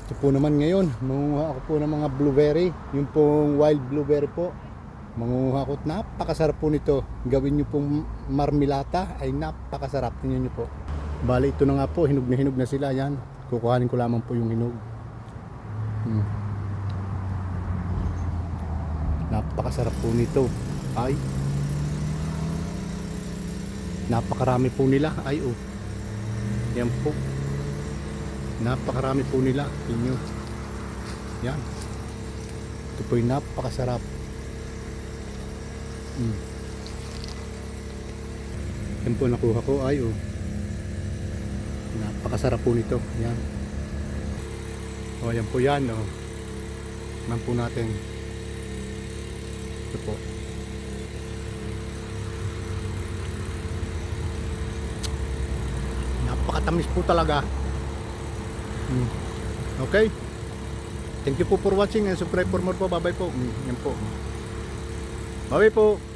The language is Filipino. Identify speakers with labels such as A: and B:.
A: Ito po naman ngayon, manguha ako po ng mga blueberry. Yung pong wild blueberry po. Manguha ako. Napakasarap po nito. Gawin nyo pong marmilata ay napakasarap. Tingnan nyo po. Bali ito na nga po, hinog na sila. Yan. Kukuhanin ko lamang po yung hinog. Napakasarap po nito. Ay. Napakarami po nila. Ay oh. Yan po. Napakarami po nila. Inyo. Yan. Ito po yung napakasarap. Yan po nakuha ko. Ay oh. Napakasarap po nito. Yan. O yan po yan oh. Man po natin. Ito po. Napakatamis po talaga. Okay. Thank you po for watching and subscribe for more po. Bye bye po. Yan po. Bye bye po.